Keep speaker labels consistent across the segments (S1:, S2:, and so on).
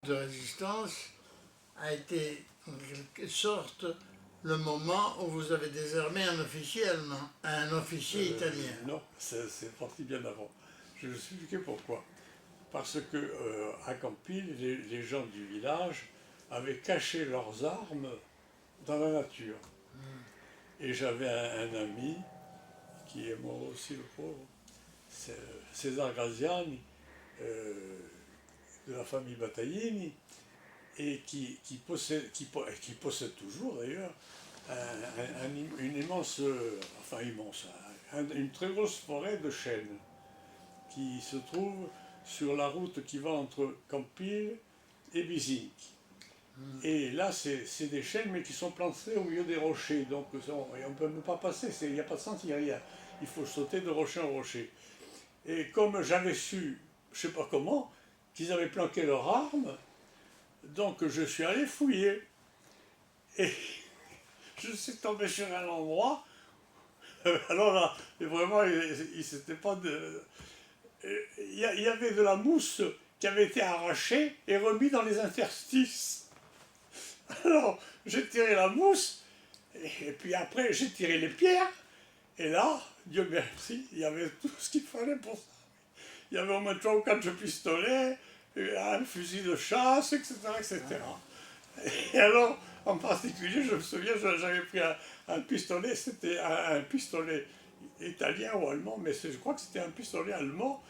S1: de résistance a été en quelque sorte le moment où vous avez désarmé un officier allemand, un officier italien.
S2: Non, c'est parti bien avant. Je vais vous expliquer pourquoi. Parce que à Campil, les gens du village avaient caché leurs armes dans la nature. Et j'avais un ami qui est mort aussi, le pauvre, César Graziani, de la famille Battaglini, et qui possède toujours d'ailleurs une immense, une très grosse forêt de chênes qui se trouve sur la route qui va entre Campil et Bizinc. Et là, c'est des chênes, mais qui sont plantés au milieu des rochers. Donc, on ne peut même pas passer, il n'y a pas de sentier, il n'y a rien. Il faut sauter de rocher en rocher. Et comme j'avais su, je ne sais pas comment, qu'ils avaient planqué leurs armes, donc je suis allé fouiller. Et je suis tombé sur un endroit. Alors là, vraiment, c'était pas de. Il y avait de la mousse qui avait été arrachée et remis dans les interstices. Alors, j'ai tiré la mousse, et puis après, j'ai tiré les pierres, et là, Dieu merci, il y avait tout ce qu'il fallait pour ça. Il y avait au moins 3 ou 4 pistolets, un fusil de chasse, etc., etc. Et alors, en particulier, je me souviens, j'avais pris un pistolet, c'était un pistolet italien ou allemand, mais je crois que c'était un pistolet allemand.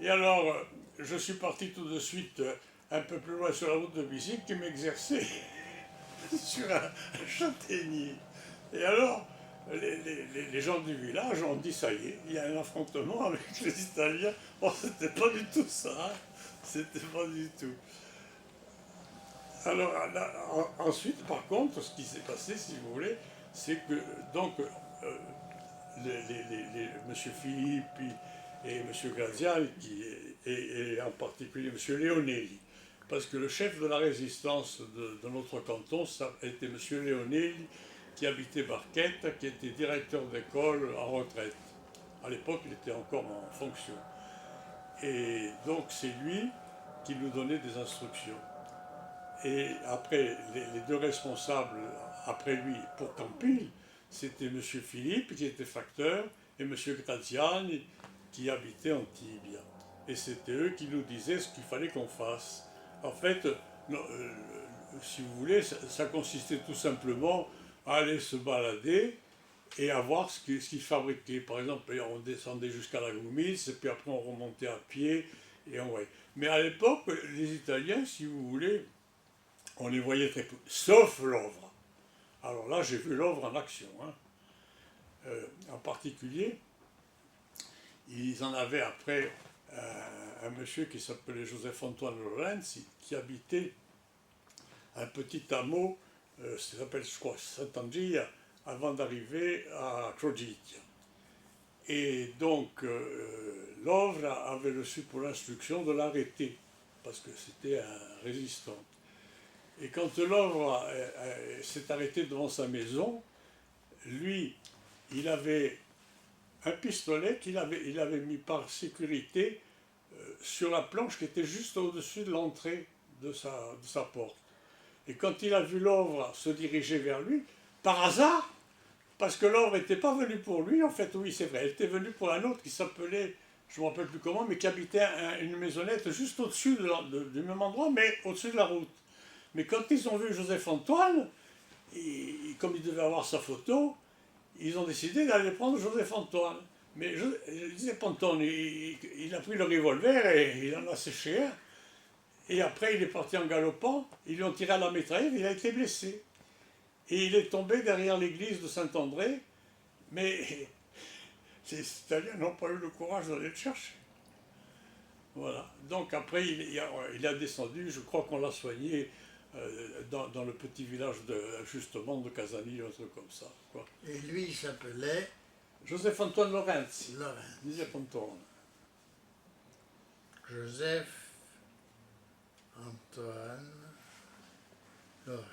S2: Et alors, je suis parti tout de suite un peu plus loin sur la route de Bizinc qui m'exerçait sur un châtaignier. Et alors, les gens du village ont dit, ça y est, il y a un affrontement avec les Italiens. Bon, c'était pas du tout ça, hein. C'était pas du tout. Alors, là, ensuite, par contre, ce qui s'est passé, si vous voulez, c'est que, donc, M. Philippe et M. Graziani, et en particulier M. Leonelli, parce que le chef de la résistance de notre canton, ça était M. Leonelli, qui habitait Barquette, qui était directeur d'école en retraite. À l'époque, il était encore en fonction. Et donc, c'est lui qui nous donnait des instructions. Et après, les deux responsables, après lui, pour Campil, c'était M. Philippe, qui était facteur, et M. Graziani, qui habitait Antibia. Et c'était eux qui nous disaient ce qu'il fallait qu'on fasse. En fait, si vous voulez, ça consistait tout simplement à aller se balader et à voir ce qu'ils fabriquaient. Par exemple, on descendait jusqu'à la Goumise, et puis après on remontait à pied, et on voyait. Mais à l'époque, les Italiens, si vous voulez, on les voyait très peu, sauf l'Ovre. Alors là, j'ai vu l'Ovre en action. Hein. En particulier, ils en avaient après un monsieur qui s'appelait Joseph-Antoine Lorenzi, qui habitait un petit hameau, ça s'appelle, je crois, Sant'Angia, avant d'arriver à Crogitia. Et donc, l'Ovre avait reçu pour l'instruction de l'arrêter, parce que c'était un résistant. Et quand l'Ovre s'est arrêté devant sa maison, lui, il avait un pistolet qu'il avait mis par sécurité sur la planche qui était juste au-dessus de l'entrée de sa porte. Et quand il a vu l'Ovre se diriger vers lui, par hasard, parce que l'Ovre n'était pas venue pour lui, en fait, oui, c'est vrai, elle était venue pour un autre qui s'appelait, je ne me rappelle plus comment, mais qui habitait une maisonnette juste au-dessus du même endroit, mais au-dessus de la route. Mais quand ils ont vu Joseph-Antoine, comme il devait avoir sa photo, ils ont décidé d'aller prendre Joseph-Antoine. Mais Joseph-Antoine, il a pris le revolver et il en a séché un. Et après, il est parti en galopant, ils lui ont tiré à la mitraillette, il a été blessé. Et il est tombé derrière l'église de Saint-André, mais les Italiens n'ont pas eu le courage d'aller le chercher. Voilà. Donc après, il a descendu, je crois qu'on l'a soigné dans le petit village justement de Casani, un truc comme ça. Quoi.
S1: Et lui, il s'appelait
S2: Joseph-Antoine Lorenzi.
S1: Lorenzi.
S2: Joseph-Antoine.
S1: Joseph-Antoine Lorenzi.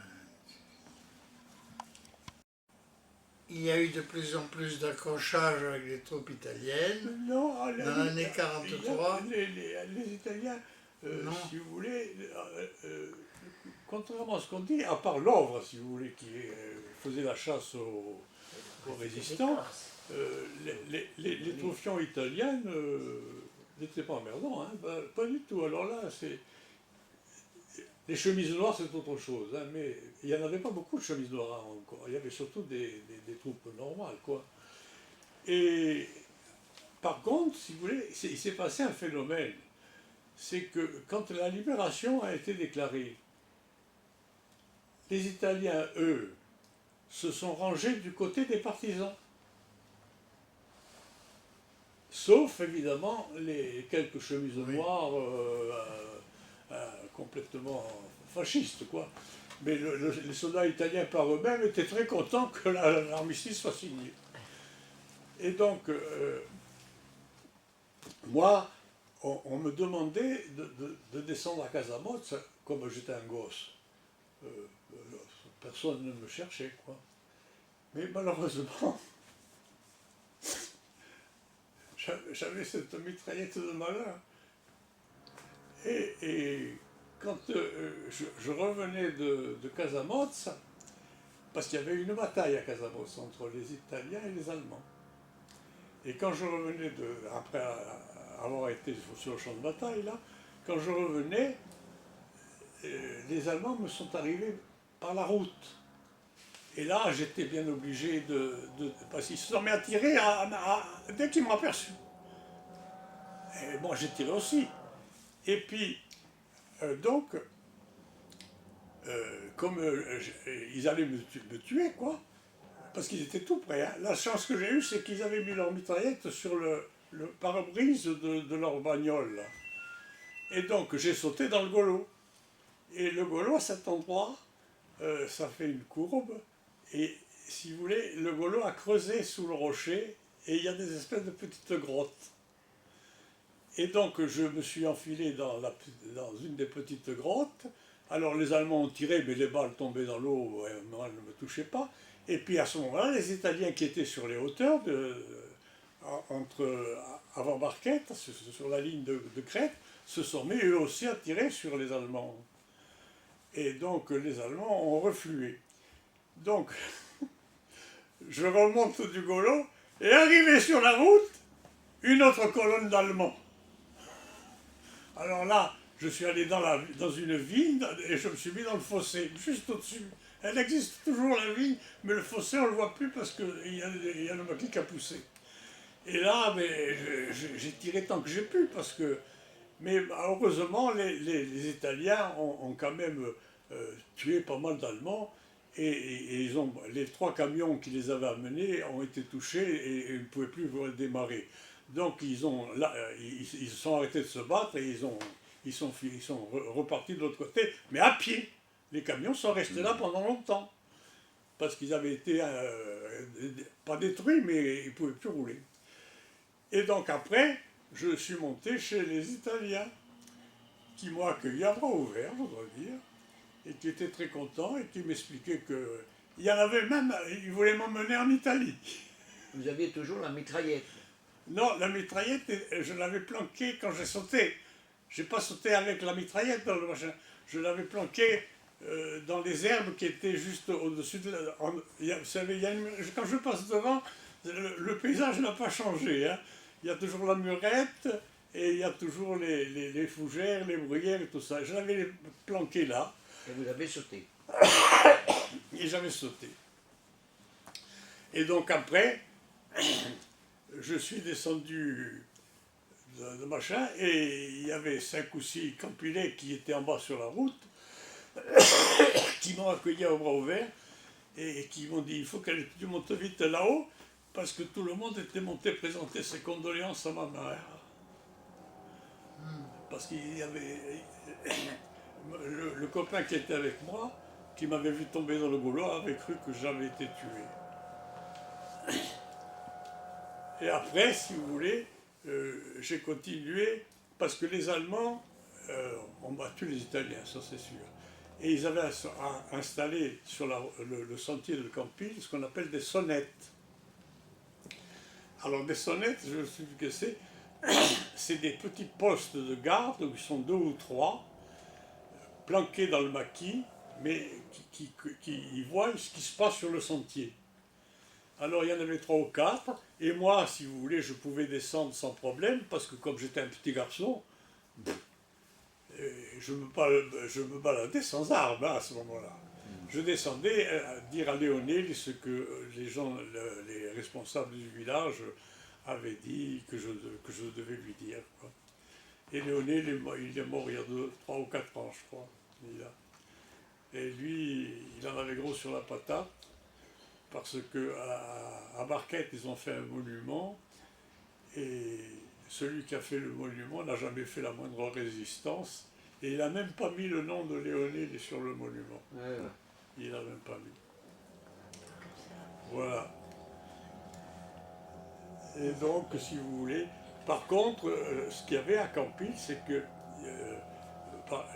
S1: Il y a eu de plus en plus d'accrochages avec les troupes italiennes.
S2: Non,
S1: dans l'année 43.
S2: Les Italiens
S1: Non.
S2: si vous voulez, contrairement à ce qu'on dit, à part l'Ovre, si vous voulez, qui faisait la chasse aux résistants, les troufions italiennes n'étaient pas emmerdants, hein, pas du tout. Alors là, les chemises noires, c'est autre chose, hein, mais il n'y en avait pas beaucoup de chemises noires encore. Il y avait surtout des troupes normales, quoi. Et par contre, si vous voulez, il s'est passé un phénomène. C'est que quand la libération a été déclarée, les Italiens, eux, se sont rangés du côté des partisans. Sauf, évidemment, les quelques chemises noires complètement fascistes, quoi. Mais les soldats italiens par eux-mêmes étaient très contents que l'armistice soit signé. Et donc, moi, on me demandait de descendre à Casamozza, comme j'étais un gosse. Personne ne me cherchait, quoi. Mais malheureusement, j'avais cette mitraillette de malin. Et quand je revenais de Casamozza, parce qu'il y avait une bataille à Casamozza entre les Italiens et les Allemands. Et quand je revenais, après avoir été sur le champ de bataille, là, quand je revenais, les Allemands me sont arrivés par la route. Et là, j'étais bien obligé parce qu'ils se sont mis à tirer dès qu'ils m'ont aperçu. Et moi, j'ai tiré aussi. Et puis, donc, comme ils allaient me tuer, quoi, parce qu'ils étaient tout prêts. Hein. La chance que j'ai eue, c'est qu'ils avaient mis leur mitraillette sur le pare-brise de leur bagnole. Là. Et donc, j'ai sauté dans le golo. Et le golo, à cet endroit, ça fait une courbe. Et si vous voulez, le golo a creusé sous le rocher et il y a des espèces de petites grottes. Et donc, je me suis enfilé dans une des petites grottes. Alors, les Allemands ont tiré, mais les balles tombaient dans l'eau, moi, elles ne me touchaient pas. Et puis, à ce moment-là, les Italiens qui étaient sur les hauteurs, avant Barquette, sur la ligne de crête, se sont mis eux aussi à tirer sur les Allemands. Et donc, les Allemands ont reflué. Donc, je remonte du Golo, et arrivé sur la route, une autre colonne d'Allemands. Alors là, je suis allé dans une vigne et je me suis mis dans le fossé, juste au-dessus. Elle existe toujours, la vigne, mais le fossé, on ne le voit plus parce qu'il y a le maquis qui a poussé. Et là, j'ai tiré tant que j'ai pu, parce que... Mais heureusement, les Italiens ont quand même tué pas mal d'Allemands, et les 3 camions qui les avaient amenés ont été touchés et ne pouvaient plus démarrer. Donc ils se sont arrêtés de se battre et ils sont repartis de l'autre côté, mais à pied. Les camions sont restés là pendant longtemps, parce qu'ils avaient été, pas détruits, mais ils ne pouvaient plus rouler. Et donc après, je suis monté chez les Italiens, qui m'ont accueilli à bras ouverts, je dois dire, et qui étaient très contents et qui m'expliquaient que... Il y en avait même, ils voulaient m'emmener en Italie.
S3: Vous aviez toujours la mitraillette?
S2: Non, la mitraillette, je l'avais planquée quand j'ai sauté. Je n'ai pas sauté avec la mitraillette dans le machin. Je l'avais planquée dans les herbes qui étaient juste au-dessus de la... Vous savez, quand je passe devant, le paysage n'a pas changé. Hein. Il y a toujours la murette et il y a toujours les fougères, les bruyères et tout ça. Je l'avais planqué là.
S3: Et vous avez sauté?
S2: Et j'avais sauté. Et donc après, je suis descendu de machin, et il y avait 5 ou 6 campilets qui étaient en bas sur la route, qui m'ont accueilli à bras ouverts, et qui m'ont dit, il faut que tu montes vite là-haut, parce que tout le monde était monté présenter ses condoléances à ma mère. Parce qu'il y avait le copain qui était avec moi, qui m'avait vu tomber dans le boulot, avait cru que j'avais été tué. Et après, si vous voulez, j'ai continué, parce que les Allemands ont battu les Italiens, ça c'est sûr. Et ils avaient installé sur le sentier de Campil ce qu'on appelle des sonnettes. Alors des sonnettes, je ne sais plus ce que c'est, c'est des petits postes de garde, où ils sont 2 ou 3, planqués dans le maquis, mais qui voient ce qui se passe sur le sentier. Alors il y en avait 3 ou 4, et moi, si vous voulez, je pouvais descendre sans problème, parce que comme j'étais un petit garçon, je me baladais sans armes à ce moment-là. Je descendais dire à Léonel ce que les gens, les responsables du village avaient dit que je devais lui dire, quoi. Et Léonel, il est mort il y a 3 ou 4 ans, je crois. Et lui, il en avait gros sur la patate, parce qu'à Marquette, ils ont fait un monument, et celui qui a fait le monument n'a jamais fait la moindre résistance, et il n'a même pas mis le nom de Léonel sur le monument. Il n'a même pas mis. Voilà. Et donc, si vous voulez, par contre, ce qu'il y avait à Campil, c'est que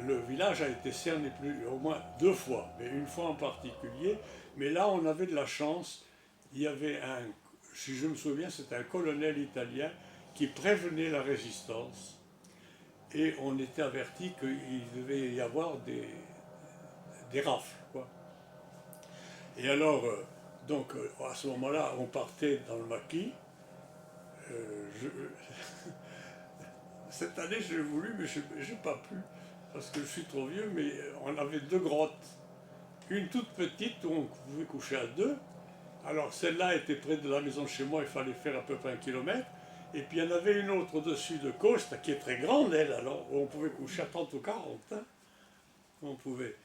S2: le village a été cerné au moins 2 fois, mais une fois en particulier. Mais là, on avait de la chance. Il y avait si je me souviens, c'était un colonel italien qui prévenait la résistance. Et on était averti qu'il devait y avoir des rafles, quoi. Et alors, donc, à ce moment-là, on partait dans le maquis. Cette année, j'ai voulu, mais je n'ai pas pu, parce que je suis trop vieux, mais on avait 2 grottes. Une toute petite, où on pouvait coucher à 2. Alors, celle-là était près de la maison de chez moi, il fallait faire à peu près 1 kilomètre. Et puis, il y en avait une autre au-dessus de Coste, qui est très grande, elle, alors, où on pouvait coucher à 30 ou 40. Hein. On pouvait.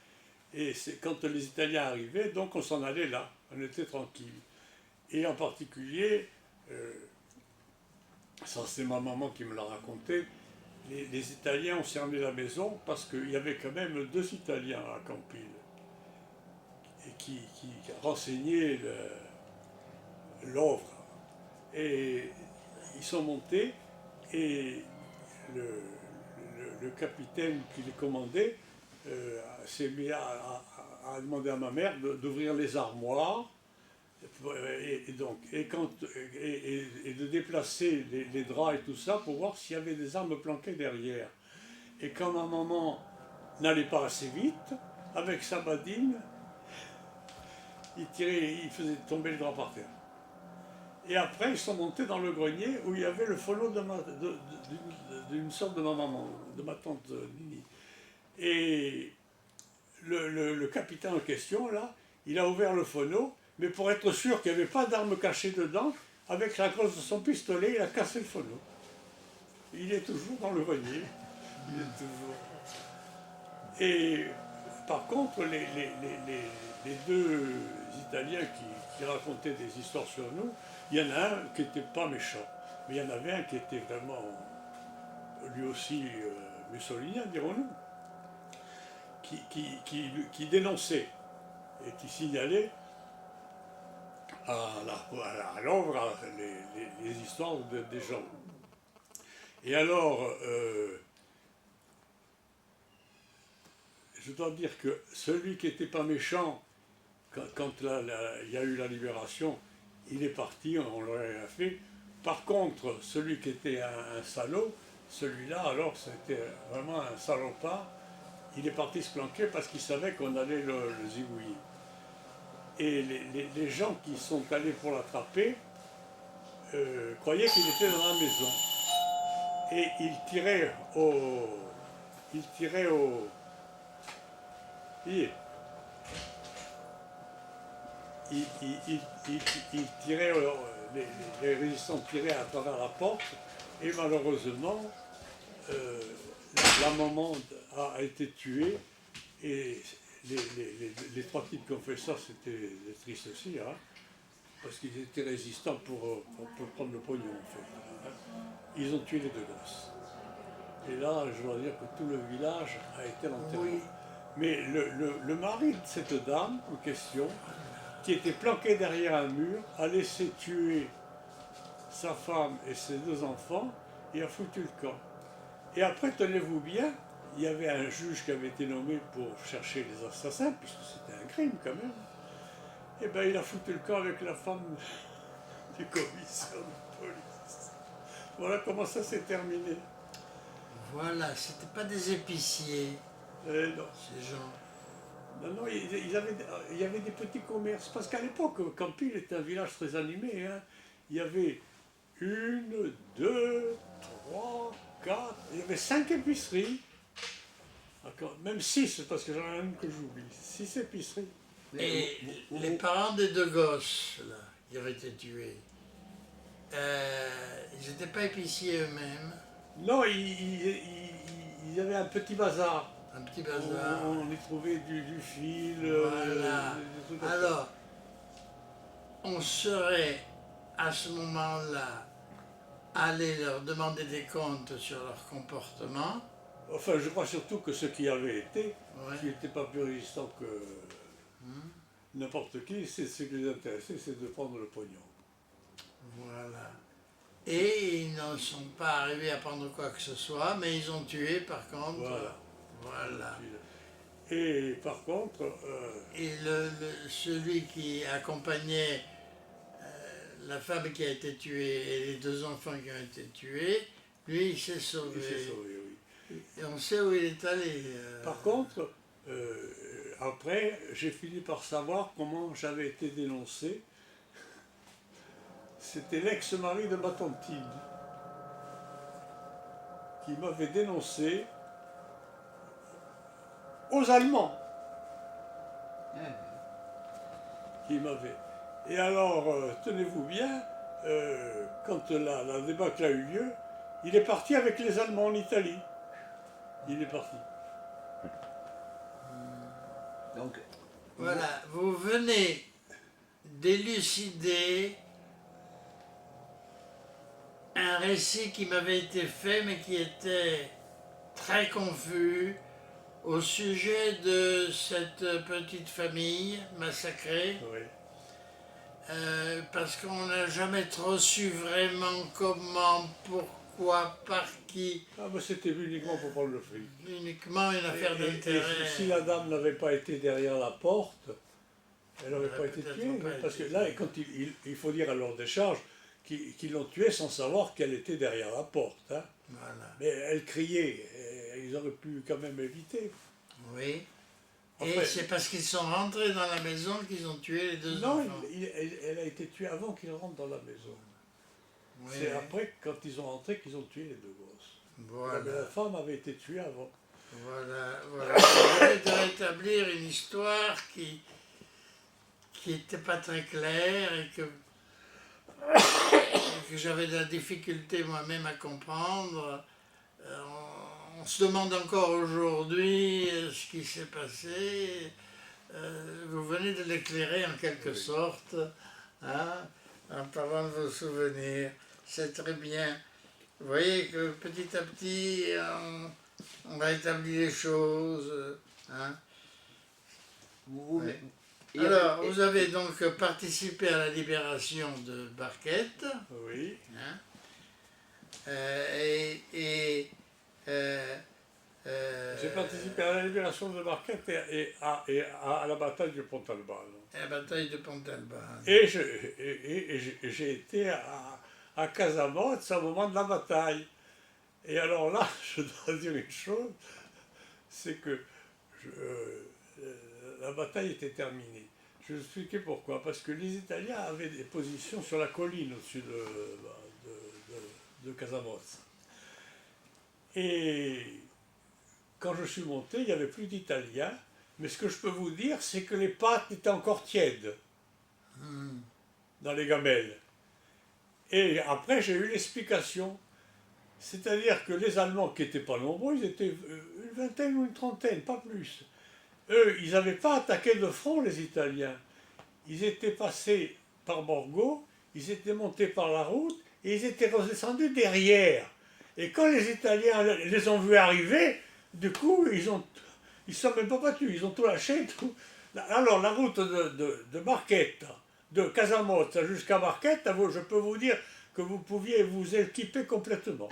S2: Et c'est quand les Italiens arrivaient, donc on s'en allait là, on était tranquille. Et en particulier, ça c'est ma maman qui me l'a raconté, les Italiens ont cerné la maison parce qu'il y avait quand même 2 Italiens à Campil et qui renseignaient l'œuvre. Et ils sont montés et le capitaine qui les commandait s'est mis à demander à ma mère d'ouvrir les armoires et de déplacer les draps et tout ça pour voir s'il y avait des armes planquées derrière. Et quand ma maman n'allait pas assez vite, avec sa badine, il faisait tomber le drap par terre. Et après, ils sont montés dans le grenier où il y avait le phono d'une sorte de ma maman, de ma tante Nini. Et le capitaine en question, là, il a ouvert le phono, mais pour être sûr qu'il n'y avait pas d'armes cachées dedans, avec la crosse de son pistolet, il a cassé le phono. Il est toujours dans le grenier. Il est toujours. Et par contre, les 2 Italiens qui racontaient des histoires sur nous, il y en a un qui n'était pas méchant, mais il y en avait un qui était vraiment, lui aussi, mussolinien, dirons-nous, qui dénonçait et qui signalait à l'œuvre les histoires des gens. Et alors, je dois dire que celui qui n'était pas méchant, quand il y a eu la libération, il est parti, on ne l'aurait rien fait. Par contre, celui qui était un salaud, celui-là, alors, c'était vraiment un salopard. Il est parti se planquer parce qu'il savait qu'on allait le zigouiller. Et les gens qui sont allés pour l'attraper croyaient qu'il était dans la maison. Et ils tiraient au... Il tirait les résistants tiraient à travers la porte, et malheureusement, la maman a été tuée, et les 3 types qui ont fait ça, c'était triste aussi, hein, parce qu'ils étaient résistants pour prendre le pognon, en fait. Ils ont tué les 2 gosses. Et là, je dois dire que tout le village a été l'enterrement. Oui. Mais le mari de cette dame en question, qui était planqué derrière un mur, a laissé tuer sa femme et ses 2 enfants et a foutu le camp. Et après, tenez-vous bien, il y avait un juge qui avait été nommé pour chercher les assassins, puisque c'était un crime quand même. Et bien, il a foutu le camp avec la femme du commissaire de police. Voilà comment ça s'est terminé.
S1: Voilà, c'était pas des épiciers,
S2: Non.
S1: ces gens.
S2: Non, non, il y avait des petits commerces. Parce qu'à l'époque, Campil était un village très animé. Hein. Il y avait une, deux, trois, quatre, il y avait 5 épiceries. D'accord. Même 6, parce que j'en ai une que j'oublie. 6 épiceries.
S1: Et les parents des deux gosses, là, qui avaient été tués, ils n'étaient pas épiciers eux-mêmes,
S2: Non, il y avait un petit bazar.
S1: un petit bazar.
S2: On y trouvait du fil.
S1: Voilà.
S2: des trucs comme ça.
S1: Alors, on serait à ce moment-là allé leur demander des comptes sur leur comportement.
S2: Enfin, je crois surtout que ceux qui avaient été,
S1: Ouais.
S2: qui n'étaient pas plus résistants que n'importe qui, c'est ce qui les intéressait, c'est de prendre le pognon.
S1: Voilà. Et ils ne sont pas arrivés à prendre quoi que ce soit, mais ils ont tué par contre.
S2: Voilà.
S1: Voilà.
S2: Et par contre,
S1: Et celui qui accompagnait la femme qui a été tuée et les deux enfants qui ont été tués, lui, il s'est sauvé.
S2: il s'est sauvé, oui.
S1: Et on sait où il est allé.
S2: Par contre, après, j'ai fini par savoir comment j'avais été dénoncé. C'était l'ex-mari de ma tantine qui m'avait dénoncé aux Allemands. Qui m'avait. Et alors, tenez-vous bien, quand la débâcle a eu lieu, il est parti avec les Allemands en Italie. Il est parti.
S3: Donc,
S1: Voilà, vous venez d'élucider un récit qui m'avait été fait, mais qui était très confus au sujet de cette petite famille massacrée,
S2: Oui.
S1: parce qu'on n'a jamais trop su vraiment comment, pourquoi, par qui,
S2: Ah, mais c'était uniquement pour prendre le fric.
S1: uniquement une affaire
S2: Et
S1: d'intérêt.
S2: si la dame n'avait pas été derrière la porte, elle n'aurait
S1: Elle
S2: pas
S1: aurait
S2: été
S1: peut-être
S2: tuée.
S1: pas
S2: Parce que
S1: été
S2: là,
S1: tuée.
S2: quand il faut dire à leur décharge qu'ils l'ont tuée sans savoir qu'elle était derrière la porte. Hein.
S1: Voilà,
S2: Mais elle criait, et ils auraient pu quand même éviter.
S1: oui. Et
S2: Enfin,
S1: c'est parce qu'ils sont rentrés dans la maison qu'ils ont tué les deux
S2: non,
S1: enfants.
S2: elle a été tuée avant qu'ils rentrent dans la maison.
S1: Oui,
S2: C'est après, quand ils ont rentré, qu'ils ont tué les deux gosses.
S1: voilà.
S2: Mais la femme avait été tuée avant.
S1: Voilà, voilà. Je voulais te rétablir une histoire qui n'était pas très claire et que j'avais de la difficulté moi-même à comprendre. On se demande encore aujourd'hui ce qui s'est passé. Vous venez de l'éclairer en quelque
S2: Oui.
S1: sorte, hein, en parlant de vos souvenirs. C'est très bien. Vous voyez que petit à petit, on rétablit les choses. Hein. Ouais.
S3: il y
S1: Alors,
S3: avait-
S1: vous avez donc participé à la libération de Barquette.
S2: Oui.
S1: Hein, et
S2: J'ai participé à la libération de Marquette et à la bataille de Pontalban.
S1: la bataille de Pontalban.
S2: Et j'ai été à Casamance au moment de la bataille. Et alors là, je dois dire une chose, c'est que la bataille était terminée. Je vais vous expliquer pourquoi. Parce que les Italiens avaient des positions sur la colline au-dessus de Casamance. Et quand je suis monté, il n'y avait plus d'Italiens. Mais ce que je peux vous dire, c'est que les pâtes étaient encore tièdes dans les gamelles. Et après, j'ai eu l'explication. C'est-à-dire que les Allemands, qui n'étaient pas nombreux, ils étaient une vingtaine ou une trentaine, pas plus. Eux, ils n'avaient pas attaqué de front, les Italiens. Ils étaient passés par Borgo, ils étaient montés par la route, et ils étaient redescendus derrière. Et quand les Italiens les ont vus arriver, du coup, ils ne sont même pas battus, ils ont tout lâché. Tout. Alors, la route de Barquette, de Casamance jusqu'à Barquette, je peux vous dire que vous pouviez vous équiper complètement.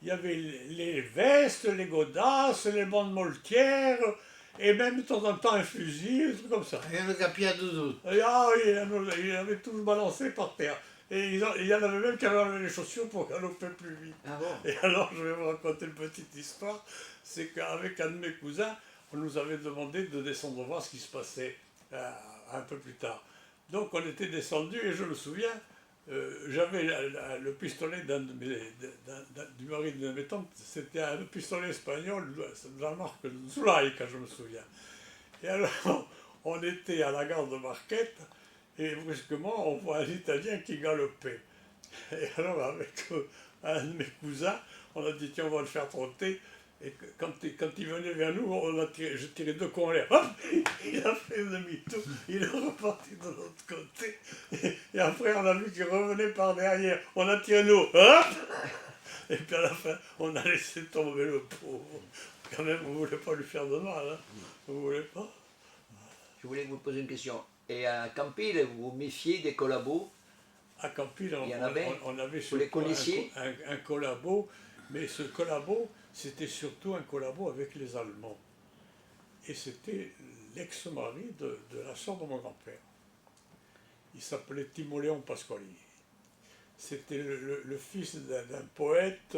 S2: Il y avait les vestes, les godasses, les bandes moltières, et même de temps en temps un fusil, des trucs comme ça.
S1: Rien de capier à doudou.
S2: Et, ah oui, il avait tout balancé par terre. Et il y en avait même qui avaient enlevé les chaussures pour galoper plus vite.
S3: Ah bon?
S2: Et alors, je vais vous raconter une petite histoire. C'est qu'avec un de mes cousins, on nous avait demandé de descendre voir ce qui se passait un peu plus tard. Donc, on était descendu et je me souviens, j'avais le pistolet du mari de mes tantes. C'était un pistolet espagnol de la marque Zulaïka, je me souviens. Et alors, on était à la gare de Marquette et brusquement, on voit un Italien qui galopait. Et alors, avec un de mes cousins, on a dit, tiens, on va le faire trotter. Et quand il venait vers nous, je tirais deux coups en l'air. Hop, il a fait demi-tour, il est reparti de l'autre côté. Et après, on a vu qu'il revenait par derrière. On a tiré nous, hop. Et puis à la fin, on a laissé tomber le pauvre. Quand même, vous ne voulez pas lui faire de mal, hein? Vous ne voulez pas?
S3: Je voulais vous poser une question. Et à Campil, vous vous méfiez des collabos?
S2: À Campil,
S3: Il y en avait?
S2: on avait
S3: Vous les connaissiez?
S2: un collabo, mais ce collabo, c'était surtout un collabo avec les Allemands. Et c'était l'ex-mari de la sœur de mon grand-père. Il s'appelait Timoléon Pasquali. C'était le fils d'un poète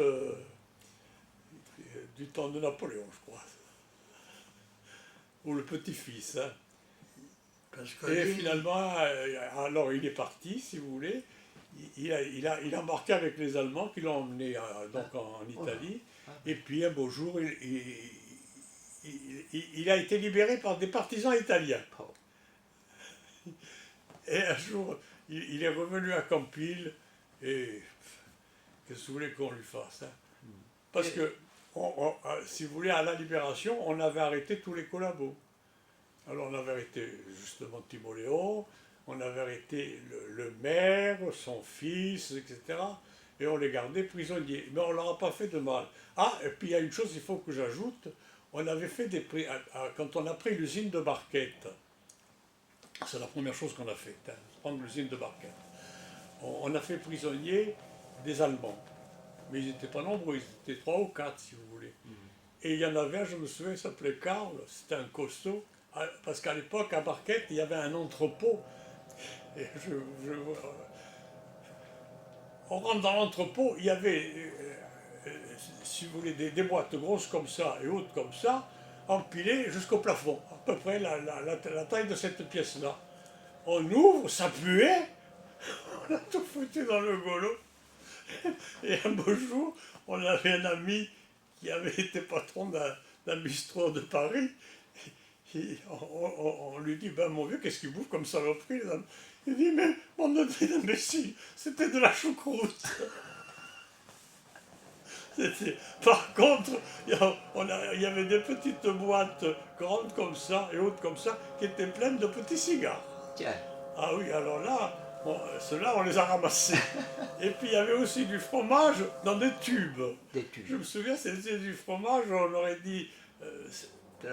S2: du temps de Napoléon, je crois. Ou le petit-fils. Hein. Et finalement, alors il est parti, si vous voulez. Il a embarqué avec les Allemands qui l'ont emmené donc en Italie. Et puis un beau jour, il a été libéré par des partisans italiens. Et un jour, il est revenu à Campil. Et qu'est-ce que vous voulez qu'on lui fasse, hein? Parce que, si vous voulez, à la libération, on avait arrêté tous les collabos. Alors on avait arrêté justement Timoléon, on avait arrêté le maire, son fils, etc. Et on les gardait prisonniers. Mais on ne leur a pas fait de mal. Ah, et puis il y a une chose, il faut que j'ajoute, on avait fait quand on a pris l'usine de Barquette, c'est la première chose qu'on a faite, hein, prendre l'usine de Barquette. On a fait prisonnier des Allemands. Mais ils n'étaient pas nombreux, ils étaient 3 ou 4 si vous voulez. Et il y en avait un, je me souviens, il s'appelait Karl, c'était un costaud. Parce qu'à l'époque, à Barquette, il y avait un entrepôt. Et on rentre dans l'entrepôt, il y avait, si vous voulez, des boîtes grosses comme ça et hautes comme ça, empilées jusqu'au plafond, à peu près la taille de cette pièce-là. On ouvre, ça puait, on a tout foutu dans le golo. Et un beau jour, on avait un ami qui avait été patron d'un bistrot de Paris. Et on lui dit, ben mon vieux, qu'est-ce qu'il bouffe comme saloperie? Il dit, mais mon imbécile, c'était de la choucroute. Par contre, il y avait des petites boîtes grandes comme ça et hautes comme ça, qui étaient pleines de petits cigares.
S3: Tiens.
S2: Ah oui, alors là, ceux-là, on les a ramassés. Et puis il y avait aussi du fromage dans des tubes.
S3: Des tubes.
S2: Je me souviens, c'était du fromage, on aurait dit...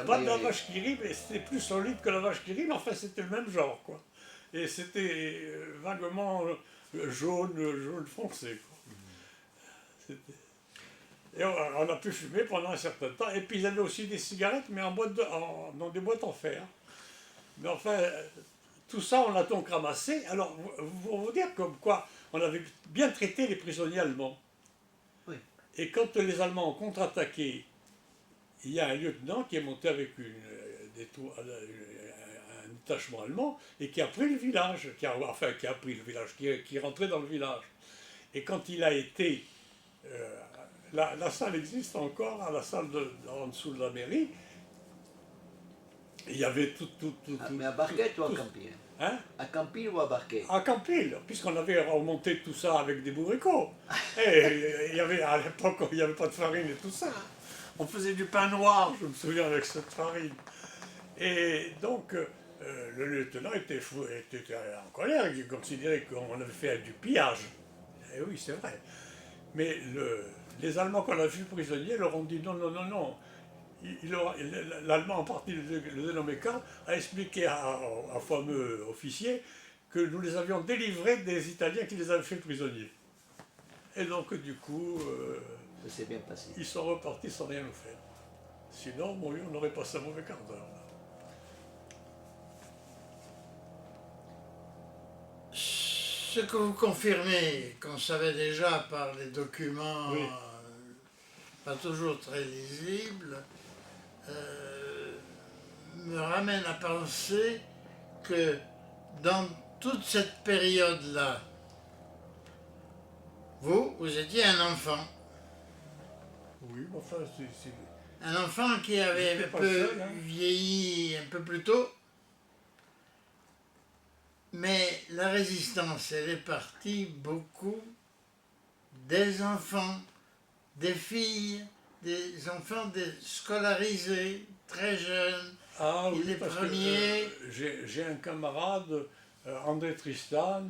S2: pas de la vache qui rit, mais c'était plus solide que la vache qui rit, mais enfin c'était le même genre, quoi. Et c'était vaguement jaune foncé, quoi. Et on a pu fumer pendant un certain temps. Et puis ils avaient aussi des cigarettes, mais dans des boîtes en fer. Mais enfin, tout ça, on l'a donc ramassé. Alors, pour vous dire comme quoi, on avait bien traité les prisonniers allemands.
S3: Oui.
S2: Et quand les Allemands ont contre-attaqué, il y a un lieutenant qui est monté avec un détachement allemand et qui a pris le village, qui est rentré dans le village. Et quand il a été... la salle existe encore, la salle en dessous de la mairie. Il y avait tout...
S3: Mais à Barquette ou à Campil?
S2: Hein?
S3: À Campil ou à Barquette?
S2: À Campil, puisqu'on avait remonté tout ça avec des bourricots. Et il y avait, à l'époque, il n'y avait pas de farine et tout ça. On faisait du pain noir, je me souviens, avec cette farine. Et donc, le lieutenant était en colère, il considérait qu'on avait fait du pillage. Et oui, c'est vrai. Mais les Allemands qu'on a vus prisonniers leur ont dit non, non, non, non. L'Allemand, en partie le dénommé Karl, a expliqué à fameux officier que nous les avions délivrés des Italiens qui les avaient fait prisonniers. Et donc, du coup,
S3: Ça s'est bien passé.
S2: ils sont repartis sans rien nous faire. Sinon, mon vieux, on aurait passé un mauvais quart d'heure.
S1: Ce que vous confirmez, qu'on savait déjà par les documents,
S2: Oui.
S1: pas toujours très lisibles, me ramène à penser que dans toute cette période-là, vous étiez un enfant.
S2: Oui, mais enfin, c'est...
S1: Un enfant qui avait
S2: J'étais
S1: un
S2: pas
S1: peu
S2: seul, hein.
S1: vieilli un peu plus tôt. Mais la résistance, elle est partie beaucoup des enfants, des filles, des enfants scolarisés, très jeunes.
S2: Ah
S1: Et
S2: oui,
S1: les
S2: parce
S1: premiers-
S2: que j'ai un camarade, André Tristan,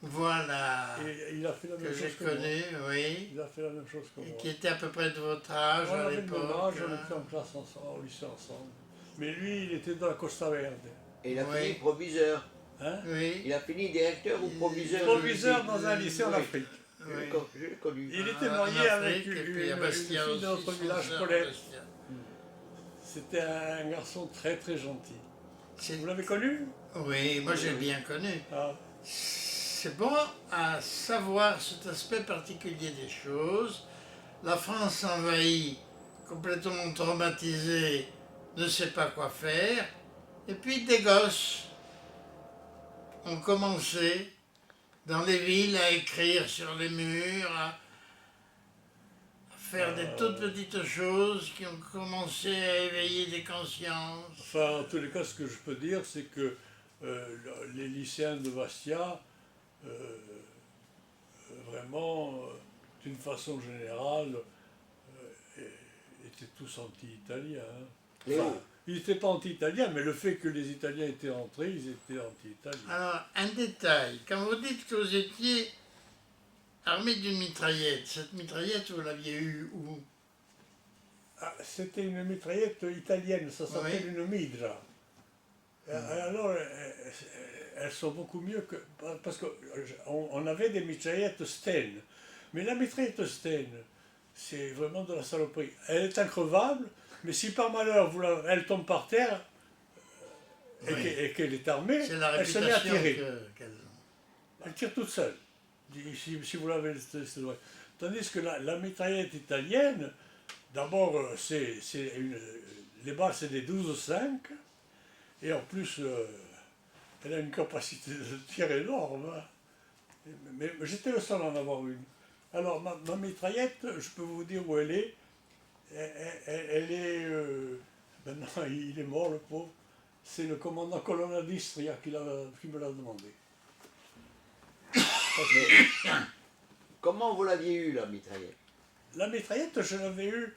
S1: Voilà,
S2: et il a fait la
S1: que
S2: même
S1: j'ai
S2: chose que moi.
S1: connu, oui,
S2: Il a fait la même chose que
S1: et
S2: moi.
S1: qui était à peu près de votre âge
S2: On
S1: à
S2: avait le même
S1: l'époque.
S2: âge, on était en classe ensemble, au lycée ensemble. Mais lui, il était dans la Costa Verde.
S3: Et il a
S1: Oui.
S3: fini proviseur.
S2: Hein?
S1: Oui,
S3: Il a fini directeur ou proviseur.
S2: Proviseur dans un lycée en
S3: Oui.
S2: Afrique.
S1: oui.
S3: Je l'ai connu.
S2: Il était
S1: En
S2: marié avec
S1: Afrique, et
S2: une
S1: puis à Bastia
S2: fille de
S1: aussi,
S2: notre
S1: son
S2: village,
S1: sœur à
S2: Paulette.
S1: Bastia.
S2: C'était un garçon très très gentil.
S1: C'est-
S2: Vous l'avez connu?
S1: Oui, moi j'ai bien connu.
S2: Ah,
S1: C'est bon à savoir cet aspect particulier des choses. La France envahie, complètement traumatisée, ne sait pas quoi faire. Et puis des gosses ont commencé dans les villes à écrire sur les murs, à faire des toutes petites choses qui ont commencé à éveiller des consciences.
S2: enfin, en tous les cas, ce que je peux dire, c'est que les lycéens de Bastia, vraiment, d'une façon générale, étaient tous anti-italiens. Hein.
S3: Léo.
S2: Enfin, ils n'étaient pas anti-italiens, mais le fait que les Italiens étaient entrés, ils étaient anti-italiens.
S1: Alors, un détail, quand vous dites que vous étiez armé d'une mitraillette, cette mitraillette, vous l'aviez eue où?
S2: Ah, c'était une mitraillette italienne, ça s'appelle
S1: Oui.
S2: une Midra. Alors, elles sont beaucoup mieux que... Parce qu'on avait des mitraillettes Sten. Mais la mitraillette Sten, c'est vraiment de la saloperie. Elle est increvable, mais si par malheur elle tombe par terre
S1: Oui.
S2: et qu'elle est armée,
S1: C'est la
S2: elle se met à
S1: réputation
S2: tirer.
S1: qu'elles ont.
S2: Elle tire toute seule, si vous l'avez. Tandis que la mitraillette italienne, d'abord, les balles, c'est des 12,5, et en plus, elle a une capacité de tir énorme. Hein. Mais j'étais le seul à en avoir une. Alors, ma mitraillette, je peux vous dire où elle est. Elle est... maintenant, il est mort, le pauvre. C'est le commandant-colonel d'Istria qui me l'a demandé.
S3: Mais comment vous l'aviez eu, la mitraillette?
S2: La mitraillette, je l'avais eue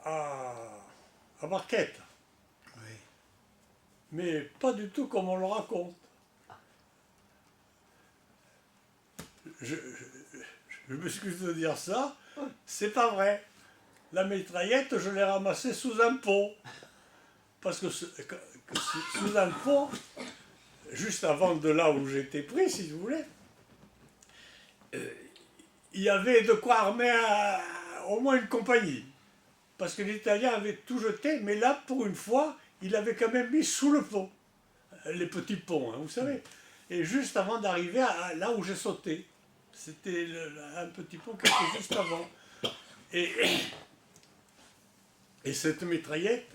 S2: à Marquette.
S1: Oui.
S2: Mais pas du tout comme on le raconte. Je m'excuse de dire ça, c'est pas vrai. La mitraillette, je l'ai ramassée sous un pont. Parce que sous un pont, juste avant de là où j'étais pris, si vous voulez, il y avait de quoi armer au moins une compagnie. Parce que l'Italien avait tout jeté, mais là, pour une fois, il avait quand même mis sous le pont. Les petits ponts, hein, vous savez. Et juste avant d'arriver à là où j'ai sauté. C'était un petit pont qui était juste avant. Et cette mitraillette,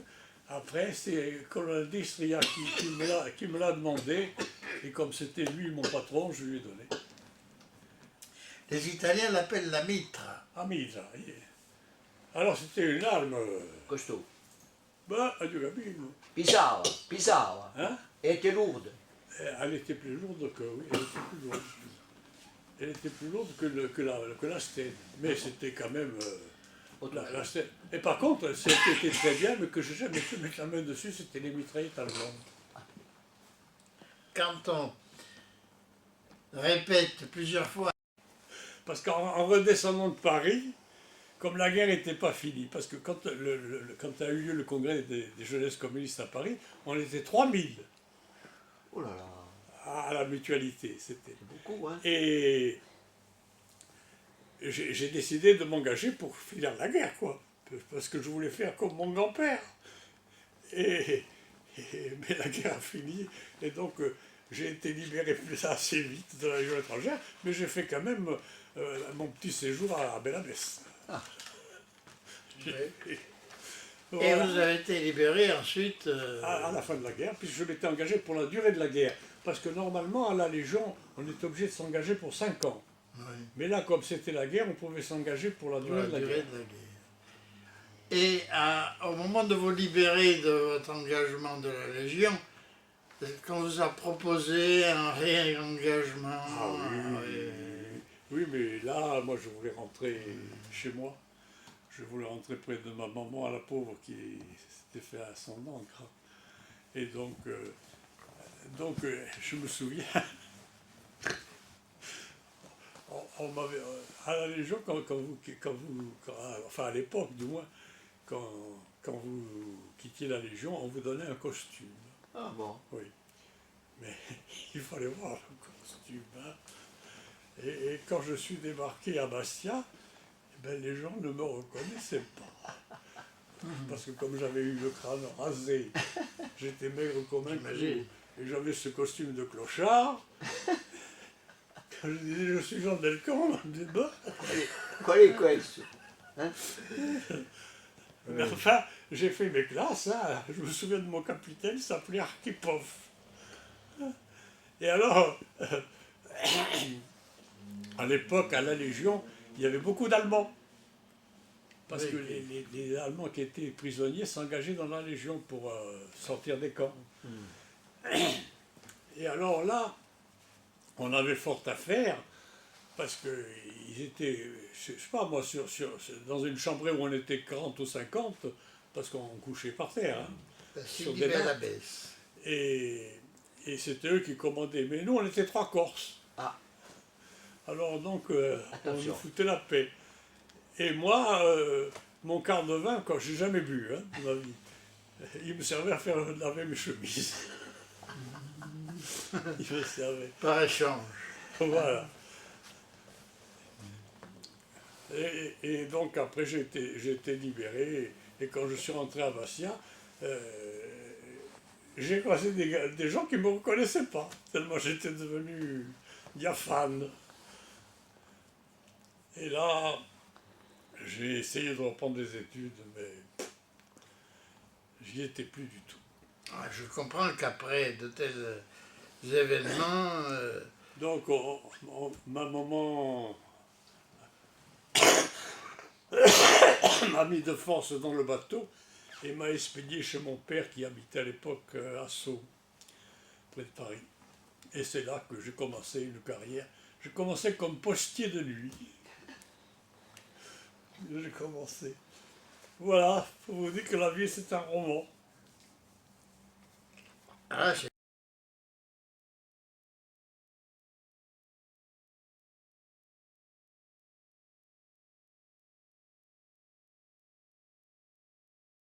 S2: après, c'est le colonel d'Istria qui me l'a demandé. Et comme c'était lui mon patron, je lui ai donné.
S1: Les Italiens l'appellent la mitra.
S2: Amisa. Alors c'était une arme.
S3: Costaud.
S2: Bah, adieu Gabino.
S3: Pisava.
S2: Hein?
S3: Elle était lourde.
S2: Elle était plus lourde que. Oui, elle était plus lourde. Elle était plus lourde que la Sten. Mais c'était quand même. La Sten. Et par contre, ce qui était très bien, mais que je n'ai jamais pu mettre la main dessus, c'était les mitraillettes allemandes.
S1: Quand on répète plusieurs fois.
S2: Parce qu'en redescendant de Paris, comme la guerre n'était pas finie, parce que quand a eu lieu le congrès des jeunesses communistes à Paris, on était 3000
S3: Oh là là,
S2: à la mutualité. C'était.
S3: c'est beaucoup, hein.
S2: Et j'ai décidé de m'engager pour finir la guerre, quoi. Parce que je voulais faire comme mon grand-père. Mais la guerre a fini, et donc j'ai été libéré assez vite de la Légion étrangère, mais j'ai fait quand même mon petit séjour à Bellavès.
S1: Oui. Et
S2: Voilà.
S1: vous avez été libéré ensuite
S2: À la fin de la guerre, puisque je m'étais engagé pour la durée de la guerre. Parce que normalement, à la Légion, on est obligé de s'engager pour 5 ans.
S1: oui,
S2: Mais là, comme c'était la guerre, on pouvait s'engager pour la
S1: pour
S2: durée
S1: la
S2: de la
S1: durée
S2: guerre.
S1: de la guerre. Et au moment de vous libérer de votre engagement de la Légion, qu'on vous a proposé un réengagement.
S2: Ah oui, oui, mais là, moi, je voulais rentrer chez moi. Je voulais rentrer près de ma maman, la pauvre, qui s'était fait à son encre. Et donc, je me souviens, on m'avait, à la Légion, enfin à l'époque du moins, quand vous quittiez la Légion, on vous donnait un costume.
S3: Ah bon.
S2: Oui. Mais il fallait voir le costume. Hein. Et quand je suis débarqué à Bastia, eh ben, les gens ne me reconnaissaient pas. Parce que comme j'avais eu le crâne rasé, j'étais maigre comme un clou,
S1: J'imagine.
S2: et j'avais ce costume de clochard. Quand je disais je suis Jean Delcambre, on me disait bah.
S3: Qual è questo?
S2: Mais enfin, j'ai fait mes classes, hein. Je me souviens de mon capitaine, il s'appelait Arkhipov. Et alors, à l'époque, à la Légion, il y avait beaucoup d'Allemands. Parce
S1: Oui.
S2: que les Allemands qui étaient prisonniers s'engageaient dans la Légion pour sortir des camps. Et alors là, on avait fort à faire, parce qu'ils étaient, je sais pas moi, dans une chambrée où on était 40 ou 50, parce qu'on couchait par terre, hein,
S1: La
S2: sur
S1: Sylvie
S2: des nappes.
S1: Bellavès.
S2: Et c'était eux qui commandaient. Mais nous, on était 3 Corses.
S3: Ah.
S2: Alors donc, on
S3: Attention.
S2: nous foutait la paix. Et moi, mon quart de vin, quand j'ai jamais bu, hein, de ma vie, il me servait à faire laver mes chemises. Il me servait.
S1: Par échange.
S2: Voilà. Et donc après j'ai été libéré, et quand je suis rentré à Bastia, j'ai croisé des gens qui ne me reconnaissaient pas, tellement j'étais devenu diaphane. Et là, j'ai essayé de reprendre des études, mais j'y étais plus du tout.
S1: Ah, je comprends qu'après de tels événements,
S2: Donc ma maman m'a mis de force dans le bateau et m'a expédié chez mon père qui habitait à l'époque à Sceaux, près de Paris. Et c'est là que j'ai commencé une carrière. J'ai commencé comme postier de nuit. J'ai commencé. Voilà, pour vous dire que la vie c'est un roman.
S1: ah, c'est